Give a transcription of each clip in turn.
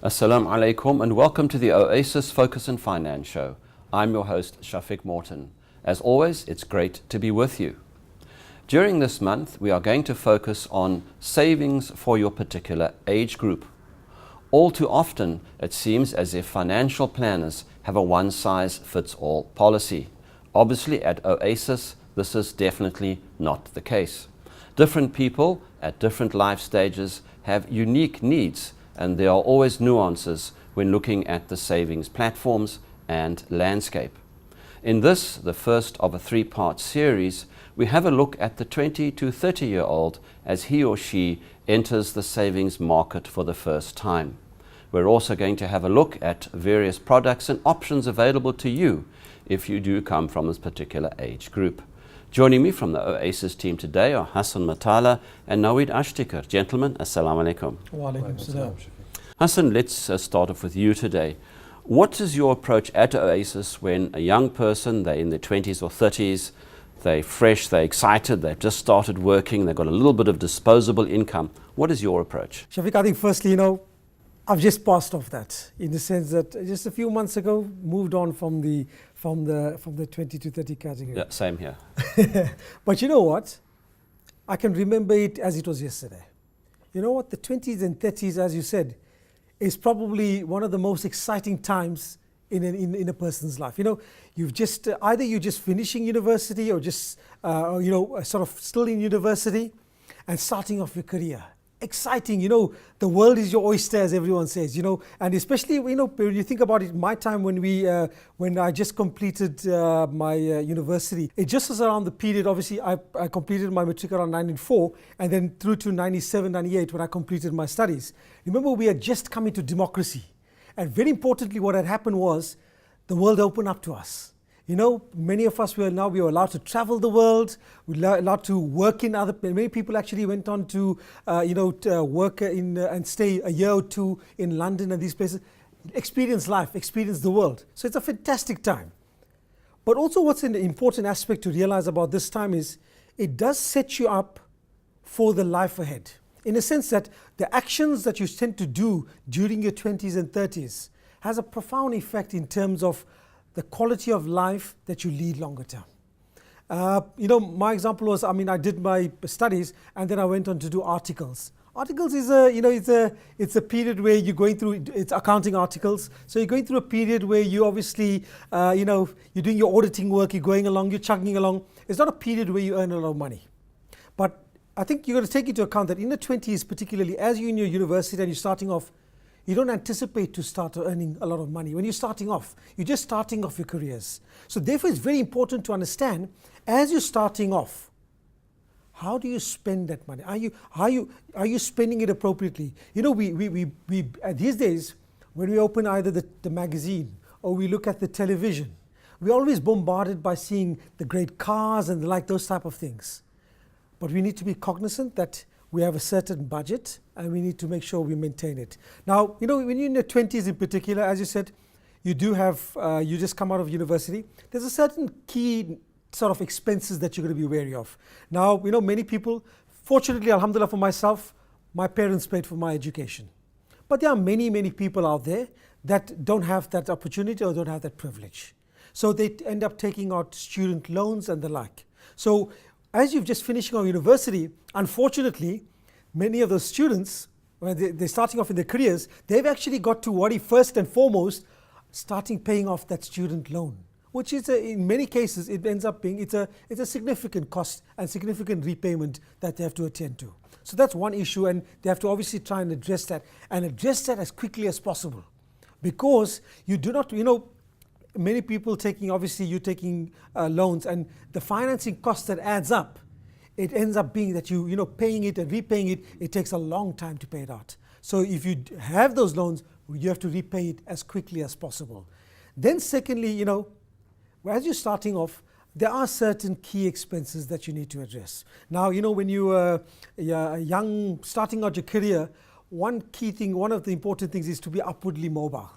Assalamu alaikum and welcome to the Oasis Focus and Finance Show. I'm your host, Shafiq Morton. As always, it's great to be with you. During this month, we are going to focus on savings for your particular age group. All too often, it seems as if financial planners have a one-size-fits-all policy. Obviously, at Oasis, this is definitely not the case. Different people at different life stages have unique needs, and there are always nuances when looking at the savings platforms and landscape. In this, the first of a three-part series, we have a look at the 20 to 30-year-old as he or she enters the savings market for the first time. We're also going to have a look at various products and options available to you if you do come from this particular age group. Joining me from the Oasis team today are Hassan, Motala and Naweed Ashtiker. Gentlemen, assalamu alaikum. Wa alaikum salam. Hassan, let's start off with you today. What is your approach at Oasis when a young person, they're in their 20s or 30s, they're fresh, they're excited, they've just started working, they've got a little bit of disposable income. What is your approach? Shafiq, I think firstly, I've just passed off that in the sense that just a few months ago, moved on from the 20 to 30 category. Yeah, same here. But you know what? I can remember it as it was yesterday. You know what? The 20s and 30s, as you said, is probably one of the most exciting times in a person's life. You've just either you're just finishing university or just sort of still in university and starting off your career. Exciting, the world is your oyster, as everyone says, and especially, when you think about it, my time when I just completed my university, it just was around the period, obviously, I completed my matric around 1994, and then through to 97, 98, when I completed my studies. Remember, we had just come into democracy, and very importantly, what had happened was the world opened up to us. Many of us were allowed to travel the world. We were allowed to work in many people actually went on to, work and stay a year or two in London and these places. Experience life, experience the world. So it's a fantastic time. But also what's an important aspect to realize about this time is it does set you up for the life ahead. In a sense that the actions that you tend to do during your 20s and 30s has a profound effect in terms of the quality of life that you lead longer term. My example was, I did my studies and then I went on to do articles. Articles is it's a period where you're going through, it's accounting articles. So you're going through a period where you obviously, you're doing your auditing work, you're going along, you're chugging along. It's not a period where you earn a lot of money. But I think you've got to take into account that in the 20s, particularly as you're in your university and you're starting off, you don't anticipate to start earning a lot of money. When you're starting off, you're just starting off your careers. So therefore, it's very important to understand, as you're starting off, how do you spend that money? Are you spending it appropriately? We these days, when we open either the magazine or we look at the television, we're always bombarded by seeing the great cars and those type of things. But we need to be cognizant that we have a certain budget and we need to make sure we maintain it. Now, when you're in your 20s in particular, as you said, you do have, you just come out of university, there's a certain key sort of expenses that you're going to be wary of. Now, many people, fortunately, alhamdulillah for myself, my parents paid for my education. But there are many, many people out there that don't have that opportunity or don't have that privilege. So they end up taking out student loans and the like. So as you've just finished our university, unfortunately, many of those students, when they're starting off in their careers, they've actually got to worry first and foremost, starting paying off that student loan, which is in many cases, it ends up being, it's a significant cost and significant repayment that they have to attend to. So that's one issue, and they have to obviously try and address that as quickly as possible. Because you do not, many people taking loans, and the financing cost that adds up, it ends up being that you paying it and repaying it, it takes a long time to pay it out. So if you have those loans, you have to repay it as quickly as possible. Then secondly, as you're starting off, there are certain key expenses that you need to address. Now, when you're young, starting out your career, one of the important things is to be upwardly mobile.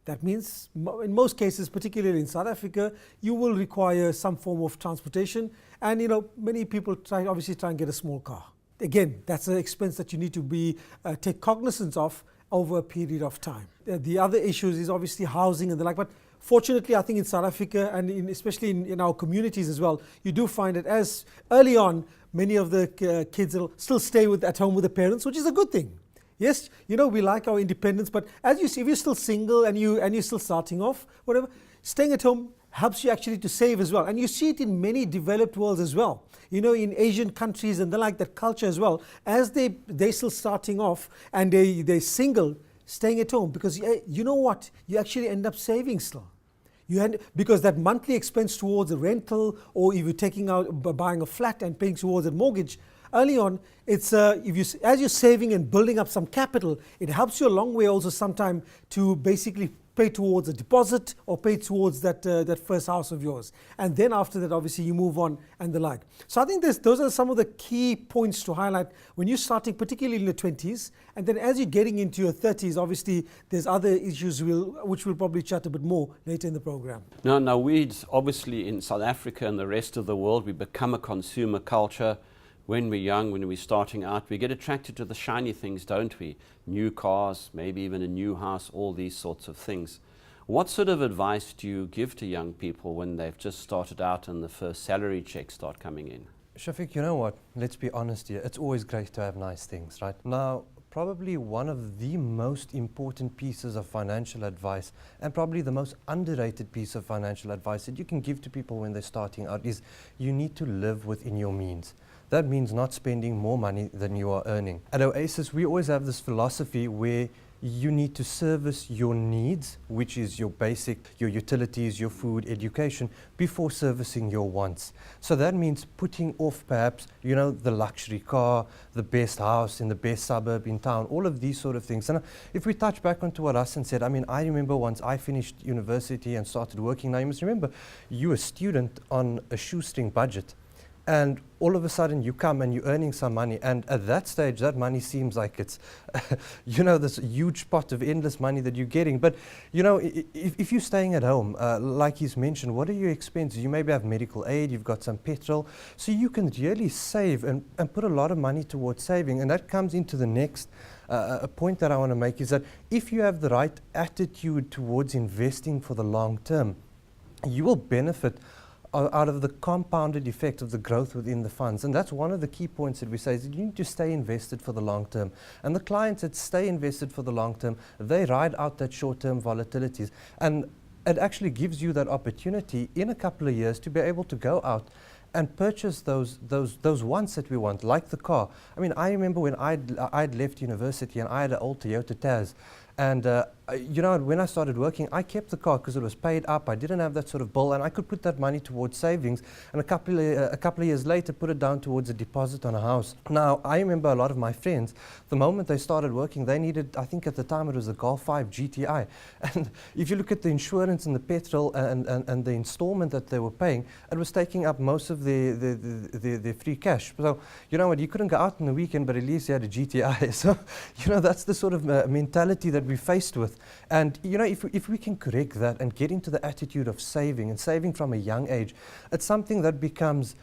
That means, in most cases, particularly in South Africa, you will require some form of transportation, and many people obviously try and get a small car. Again, that's an expense that you need to take cognizance of over a period of time. The other issues is obviously housing and the like, but fortunately, I think in South Africa and especially in our communities as well, you do find that as early on, many of the kids will still stay at home with the parents, which is a good thing. Yes, you know, we like our independence, but as you see, if you're still single and you're still starting off, whatever, staying at home helps you actually to save as well. And you see it in many developed worlds as well. You know, in Asian countries and the like, that culture as well, as they're still starting off and they're single, staying at home, because you know what, you actually end up saving still. Because that monthly expense towards a rental, or if you're taking out, buying a flat and paying towards a mortgage, early on, it's as you're saving and building up some capital, it helps you a long way also sometime to basically pay towards a deposit or pay towards that first house of yours. And then after that, obviously, you move on and the like. So I think those are some of the key points to highlight when you're starting, particularly in the 20s. And then as you're getting into your 30s, obviously, there's other issues which we'll probably chat a bit more later in the program. Now, Naweed, obviously in South Africa and the rest of the world, we become a consumer culture. When we're young, when we're starting out, we get attracted to the shiny things, don't we? New cars, maybe even a new house, all these sorts of things. What sort of advice do you give to young people when they've just started out and the first salary checks start coming in? Shafiq, you know what? Let's be honest here. It's always great to have nice things, right? Now, probably one of the most important pieces of financial advice, and probably the most underrated piece of financial advice that you can give to people when they're starting out, is you need to live within your means. That means not spending more money than you are earning. At Oasis, we always have this philosophy where you need to service your needs, which is your basic, your utilities, your food, education, before servicing your wants. So that means putting off perhaps, you know, the luxury car, the best house in the best suburb in town, all of these sort of things. And if we touch back onto what Hassan said, I mean, I remember once I finished university and started working. Now you must remember, you're a student on a shoestring budget. And all of a sudden you come and you're earning some money, and at that stage that money seems like it's you know, this huge pot of endless money that you're getting. But you know, if you're staying at home, like he's mentioned, what are your expenses? You maybe have medical aid, you've got some petrol, so you can really save and put a lot of money towards saving. And that comes into the next a point that I want to make, is that if you have the right attitude towards investing for the long term, you will benefit out of the compounded effect of the growth within the funds. And that's one of the key points that we say, is that you need to stay invested for the long term. And the clients that stay invested for the long term, they ride out that short-term volatilities. And it actually gives you that opportunity in a couple of years to be able to go out and purchase those wants that we want, like the car. I mean, I remember when I'd left university and I had an old Toyota Taz. And you know, when I started working, I kept the car because it was paid up. I didn't have that sort of bill, and I could put that money towards savings, and a couple of years later put it down towards a deposit on a house. Now, I remember a lot of my friends, the moment they started working, they needed, I think at the time it was a Golf 5 GTI. And if you look at the insurance and the petrol and the installment that they were paying, it was taking up most of the free cash. So, you know what, you couldn't go out on the weekend, but at least you had a GTI. So, you know, that's the sort of mentality that we're faced with. And you know, if we can correct that and get into the attitude of saving, and saving from a young age, it's something that becomes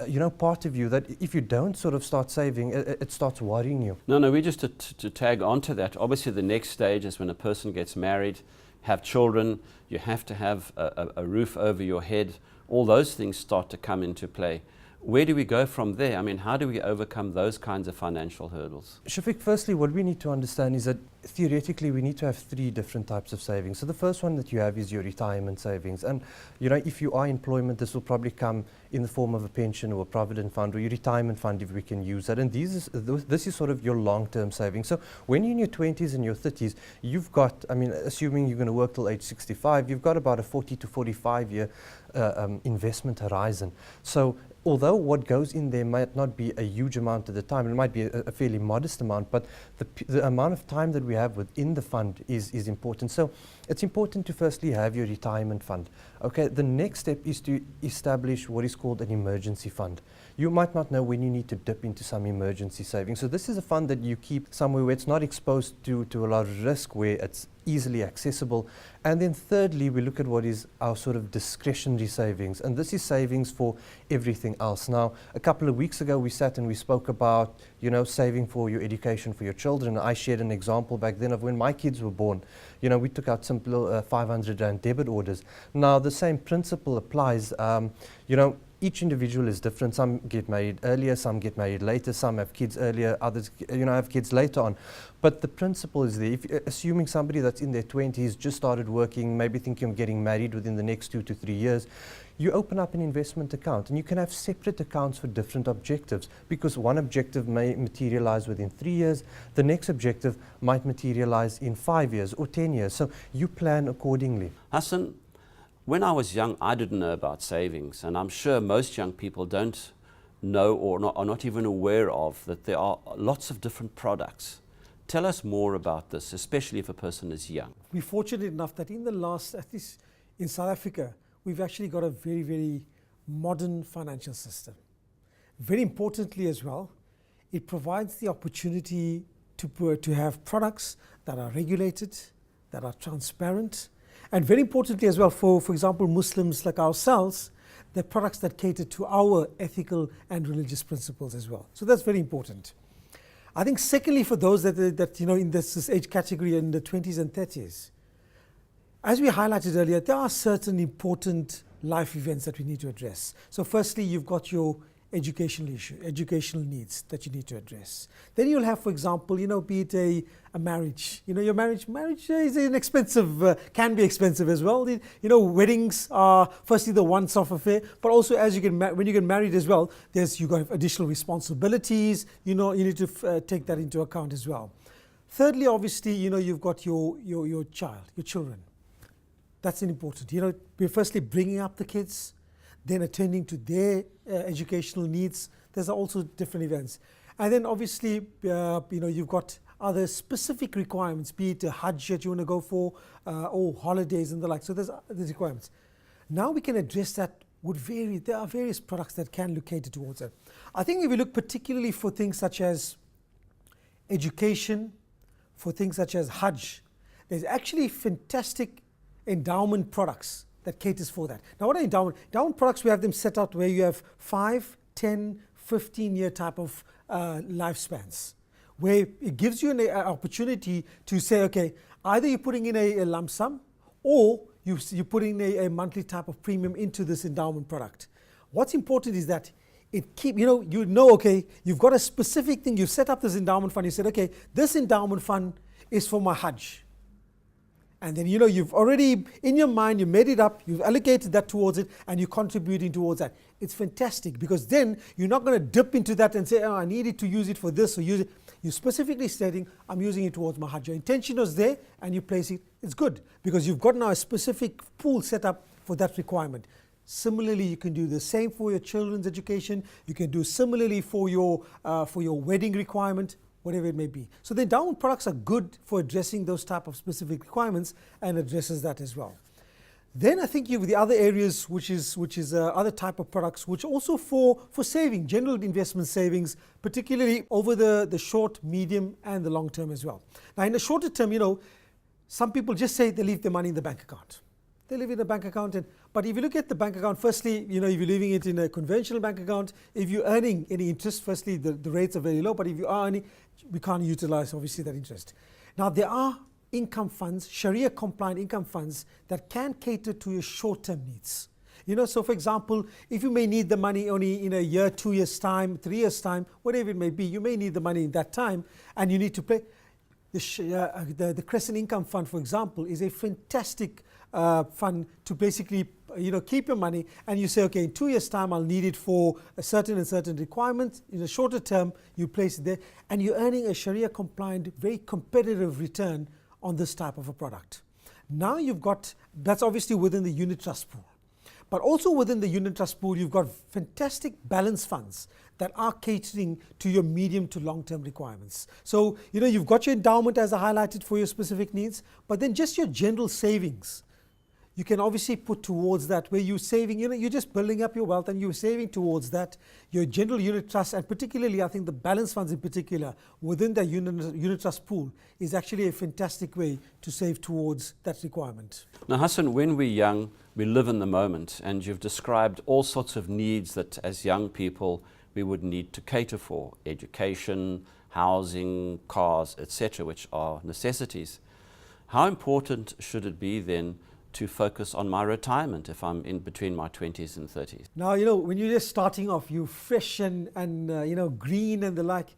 you know, part of you, that if you don't sort of start saving, it starts worrying you. No, we just to tag onto that, obviously the next stage is when a person gets married, have children, you have to have a roof over your head. All those things start to come into play. Where do we go from there? I mean, how do we overcome those kinds of financial hurdles? Shafiq, firstly, what we need to understand is that theoretically we need to have three different types of savings. So the first one that you have is your retirement savings. And you know, if you are in employment, this will probably come in the form of a pension or a provident fund or your retirement fund, if we can use that. And this is sort of your long-term savings. So when you're in your 20s and your 30s, you've got, I mean, assuming you're going to work till age 65, you've got about a 40 to 45 year investment horizon. So although what goes in there might not be a huge amount at the time, it might be a fairly modest amount, but the amount of time that we have within the fund is important. So it's important to firstly have your retirement fund. Okay, the next step is to establish what is called an emergency fund. You might not know when you need to dip into some emergency savings. So this is a fund that you keep somewhere where it's not exposed to a lot of risk, where it's easily accessible. And then thirdly, we look at what is our sort of discretionary savings, and this is savings for everything else. Now, a couple of weeks ago, we sat and we spoke about, saving for your education for your children. I shared an example back then of when my kids were born. We took out simple 500 Rand debit orders. Now, the same principle applies. Each individual is different. Some get married earlier, some get married later, some have kids earlier, others have kids later on. But the principle is there. Assuming somebody that's in their 20s, just started working, maybe thinking of getting married within the next 2 to 3 years, you open up an investment account and you can have separate accounts for different objectives, because one objective may materialize within 3 years, the next objective might materialize in 5 years or 10 years. So you plan accordingly. Hassan, when I was young, I didn't know about savings, and I'm sure most young people don't know or are not even aware of that there are lots of different products. Tell us more about this, especially if a person is young. We're fortunate enough that in the last, at least in South Africa, we've actually got a very, very modern financial system. Very importantly as well, it provides the opportunity to have products that are regulated, that are transparent, and very importantly as well, for example, Muslims like ourselves, they're products that cater to our ethical and religious principles as well. So that's very important. I think secondly, for those that in this age category in the 20s and 30s, as we highlighted earlier, there are certain important life events that we need to address. So firstly, you've got your educational needs that you need to address. Then you'll have, for example, be it a marriage. Your marriage is an expensive, can be expensive as well. Weddings are firstly the once-off affair, but also as when you get married as well, you got additional responsibilities. You need to take that into account as well. Thirdly, obviously, you've got your children. That's important. We're firstly bringing up the kids, then attending to their educational needs. There's also different events. And then obviously, you've got other specific requirements, be it a Hajj that you want to go for, or holidays and the like. So there's requirements. Now we can address that there are various products that can look catered towards that. I think if we look particularly for things such as education, for things such as Hajj, there's actually fantastic endowment products that caters for that. Now, what are endowment? Endowment products, we have them set out where you have 5, 10, 15-year type of lifespans, where it gives you an opportunity to say, okay, either you're putting in a lump sum, or you're putting a monthly type of premium into this endowment product. What's important is that okay, you've got a specific thing, you've set up this endowment fund, you said, okay, this endowment fund is for my Hajj. And then, you've already, in your mind, you made it up, you've allocated that towards it, and you're contributing towards that. It's fantastic, because then you're not going to dip into that and say, oh, I needed to use it for this, or use it. You're specifically stating, I'm using it towards my Hajj. Your intention was there, and you place it. It's good, because you've got now a specific pool set up for that requirement. Similarly, you can do the same for your children's education. You can do similarly for your wedding requirement, whatever it may be. So the endowment products are good for addressing those type of specific requirements and addresses that as well. Then I think you have the other areas, which is other type of products, which also for saving, general investment savings, particularly over the short, medium, and the long term as well. Now, in the shorter term, some people just say they leave their money in the bank account. They leave it in a bank account, but if you look at the bank account, firstly, if you're leaving it in a conventional bank account, if you're earning any interest, firstly, the rates are very low, but if you are earning, we can't utilize, obviously, that interest. Now, there are income funds, Sharia-compliant income funds, that can cater to your short-term needs. So for example, if you may need the money only in a year, 2 years' time, 3 years' time, whatever it may be, you may need the money in that time, and you need to pay. The Crescent Income Fund, for example, is a fantastic fund to basically keep your money, and you say, okay, in 2 years' time I'll need it for a certain requirement. In a shorter term, you place it there, and you're earning a Sharia-compliant, very competitive return on this type of a product. Now that's obviously within the unit trust pool. But also within the unit trust pool, you've got fantastic balance funds that are catering to your medium to long-term requirements. So, you've got your endowment as I highlighted for your specific needs, but then just your general savings. you can obviously put towards that where you're saving, you're just building up your wealth and you're saving towards that. Your general unit trust, and particularly I think the balance funds in particular within the unit trust pool is actually a fantastic way to save towards that requirement. Now, Hassan, when we're young, we live in the moment, and you've described all sorts of needs that as young people we would need to cater for: education, housing, cars, etc., which are necessities. How important should it be then to focus on my retirement if I'm in between my 20s and 30s? Now, when you're just starting off, you're fresh and green and the like,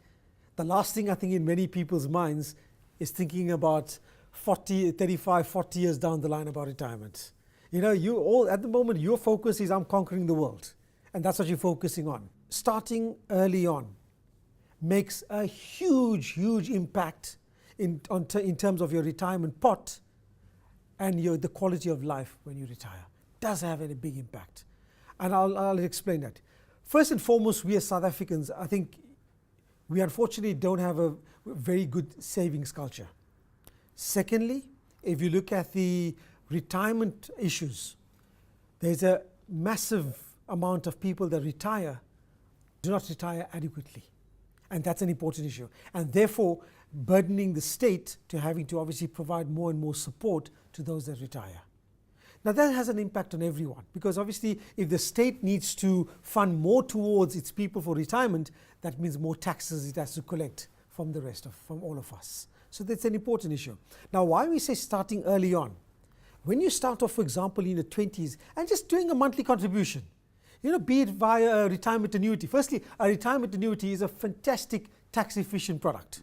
the last thing I think in many people's minds is thinking about 35, 40 years down the line about retirement. You all, at the moment, your focus is I'm conquering the world. And that's what you're focusing on. Starting early on makes a huge, huge impact in terms of your retirement pot and the quality of life when you retire. Does have a big impact. And I'll explain that. First and foremost, we as South Africans, I think we unfortunately don't have a very good savings culture. Secondly, if you look at the retirement issues, there's a massive amount of people that retire do not retire adequately. And that's an important issue. And therefore, burdening the state to having to obviously provide more and more support to those that retire. Now that has an impact on everyone, because obviously if the state needs to fund more towards its people for retirement, that means more taxes it has to collect from from all of us. So that's an important issue. Now why we say starting early on, when you start off, for example, in the 20s and just doing a monthly contribution, be it via a retirement annuity. Firstly, a retirement annuity is a fantastic tax efficient product.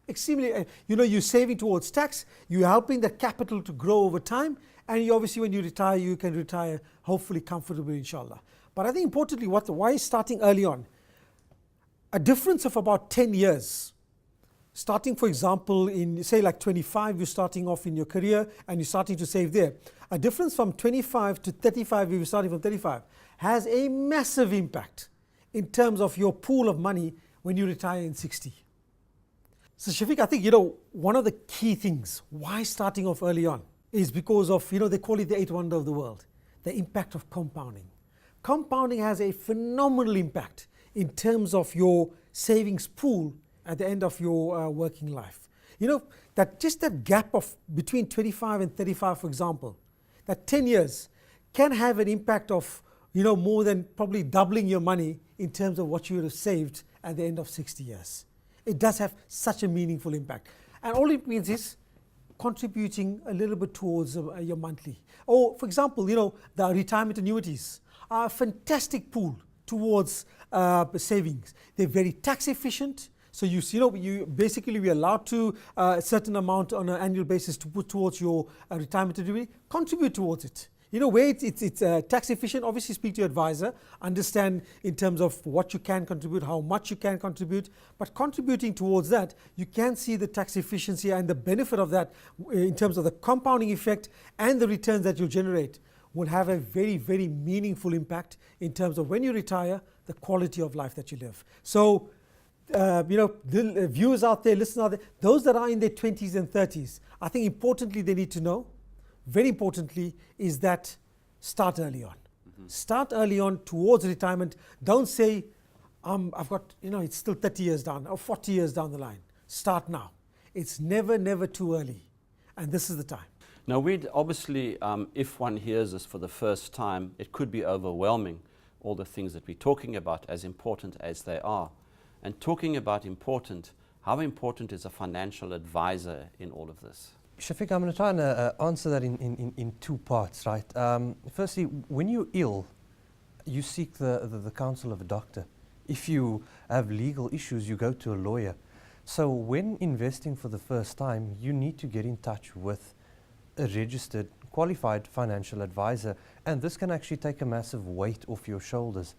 Extremely, you're saving towards tax, you're helping the capital to grow over time, and you obviously when you retire, you can retire hopefully comfortably, inshallah. But I think importantly, why starting early on? A difference of about 10 years. Starting, for example, in say like 25, you're starting off in your career and you're starting to save there. A difference from 25 to 35, if you're starting from 35, has a massive impact in terms of your pool of money when you retire in 60. So Shafiq, I think, one of the key things why starting off early on is because of, they call it the eighth wonder of the world, the impact of compounding. Compounding has a phenomenal impact in terms of your savings pool at the end of your working life. That gap of between 25 and 35, for example, that 10 years can have an impact of, more than probably doubling your money in terms of what you would have saved at the end of 60 years. It does have such a meaningful impact. And all it means is contributing a little bit towards your monthly. Or, for example, the retirement annuities are a fantastic pool towards savings. They're very tax efficient. So you basically we're allowed to a certain amount on an annual basis to put towards your retirement annuity. Contribute towards it. Where it's tax efficient, obviously speak to your advisor, understand in terms of what you can contribute, how much you can contribute, but contributing towards that, you can see the tax efficiency and the benefit of that in terms of the compounding effect and the returns that you'll generate will have a very, very meaningful impact in terms of when you retire, the quality of life that you live. So, the viewers out there, listeners out there, those that are in their 20s and 30s, I think importantly they need to know, very importantly, is that start early on. Start early on towards retirement. Don't say, I've got, it's still 30 years down or 40 years down the line. Start now. It's never, never too early. And this is the time. Now, obviously, if one hears this for the first time, it could be overwhelming, all the things that we're talking about, as important as they are. And talking about important, how important is a financial advisor in all of this? Shafiq, I'm going to try and answer that in two parts, right? Firstly, when you're ill, you seek the counsel of a doctor. If you have legal issues, you go to a lawyer. So when investing for the first time, you need to get in touch with a registered, qualified financial advisor, and this can actually take a massive weight off your shoulders.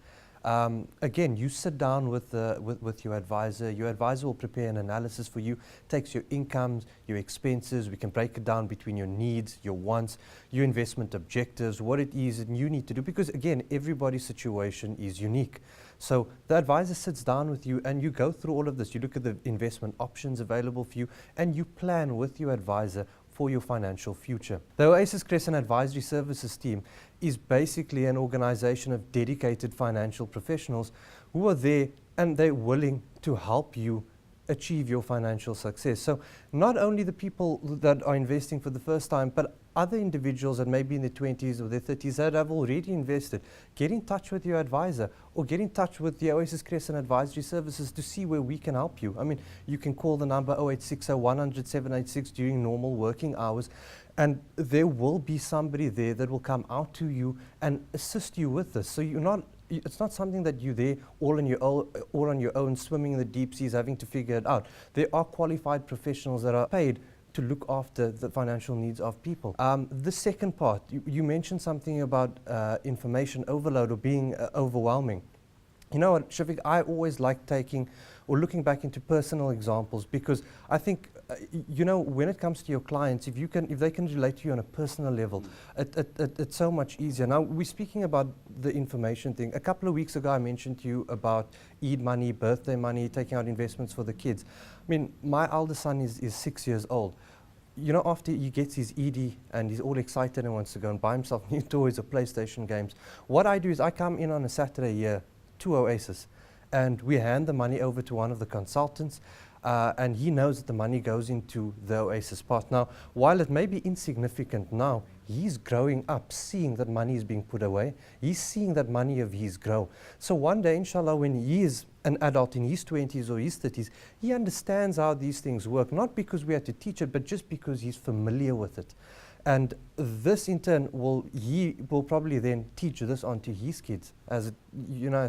Again, you sit down with your advisor. Your advisor will prepare an analysis for you, takes your incomes, your expenses. We can break it down between your needs, your wants, your investment objectives, what it is that you need to do. Because again, everybody's situation is unique. So the advisor sits down with you and you go through all of this. You look at the investment options available for you and you plan with your advisor for your financial future. The Oasis Crescent Advisory Services team is basically an organization of dedicated financial professionals who are there and they're willing to help you achieve your financial success. So not only the people that are investing for the first time, but other individuals that may be in their 20s or their 30s that have already invested, get in touch with your advisor or get in touch with the Oasis Crescent Advisory Services to see where we can help you. I mean, you can call the number 0860 100 786 during normal working hours, and there will be somebody there that will come out to you and assist you with this. So it's not something that you're there all on your own, swimming in the deep seas, having to figure it out. There are qualified professionals that are paid to look after the financial needs of people. The second part, you mentioned something about information overload or being overwhelming. You know what, Shafiq, I always like taking or looking back into personal examples, because I think, when it comes to your clients, if they can relate to you on a personal level, it's so much easier. Now, we're speaking about the information thing. A couple of weeks ago, I mentioned to you about Eid money, birthday money, taking out investments for the kids. I mean, my eldest son is 6 years old. After he gets his ED and he's all excited and wants to go and buy himself new toys or PlayStation games, what I do is I come in on a Saturday here to Oasis, and we hand the money over to one of the consultants, and he knows that the money goes into the Oasis pot. Now, while it may be insignificant now, he's growing up seeing that money is being put away. He's seeing that money of his grow. So one day, inshallah, when he is an adult in his 20s or his 30s, he understands how these things work, not because we had to teach it, but just because he's familiar with it. And this in turn he will probably then teach this on to his kids as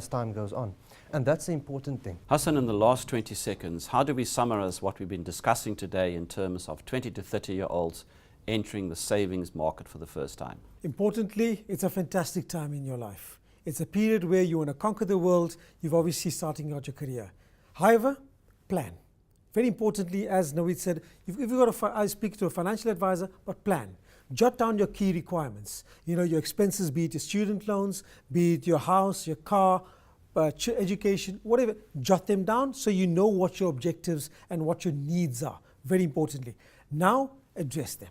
time goes on. And that's the important thing. Hassan, in the last 20 seconds, how do we summarize what we've been discussing today in terms of 20 to 30-year-olds entering the savings market for the first time? Importantly, it's a fantastic time in your life. It's a period where you want to conquer the world. You've obviously starting out your career. However, plan. Very importantly, as Naweed said, if you've got I speak to a financial advisor, but plan. Jot down your key requirements. Your expenses, be it your student loans, be it your house, your car, education, whatever. Jot them down so you know what your objectives and what your needs are. Very importantly. Now, address them.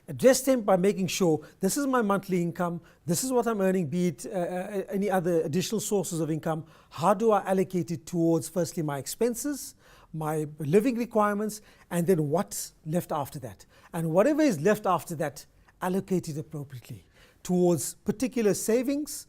Address them by making sure this is my monthly income, this is what I'm earning, be it any other additional sources of income. How do I allocate it towards, firstly, my expenses, my living requirements, and then what's left after that. And whatever is left after that, allocate it appropriately towards particular savings,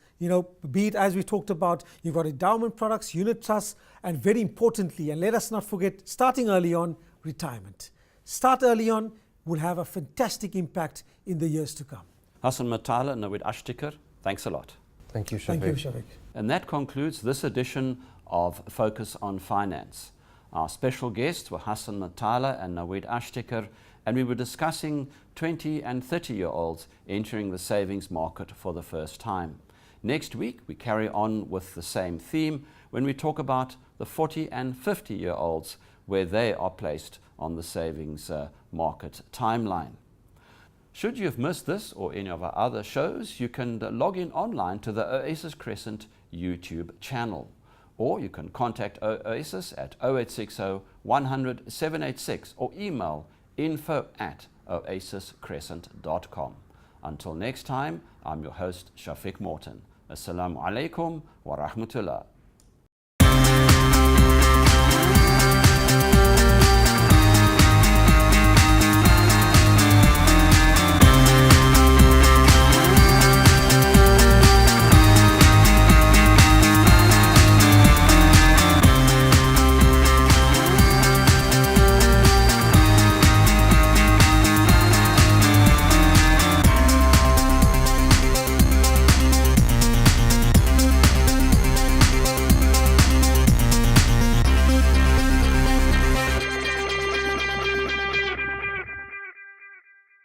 be it, as we talked about, you've got endowment products, unit trusts, and very importantly, and let us not forget, starting early on, retirement. Start early on will have a fantastic impact in the years to come. Hassan, Motala, and Naweed Ashtiker, thanks a lot. Thank you, Shafiq. Thank you, Shafiq. And that concludes this edition of Focus on Finance. Our special guests were Hassan Motala and Naweed Ashtiker, and we were discussing 20 and 30-year-olds entering the savings market for the first time. Next week, we carry on with the same theme when we talk about the 40 and 50-year-olds, where they are placed on the savings market timeline. Should you have missed this or any of our other shows, you can log in online to the Oasis Crescent YouTube channel. Or you can contact Oasis at 0860 100 786 or email info@oasiscrescent.com. Until next time, I'm your host, Shafiq Morton. Assalamu alaikum wa rahmatullah.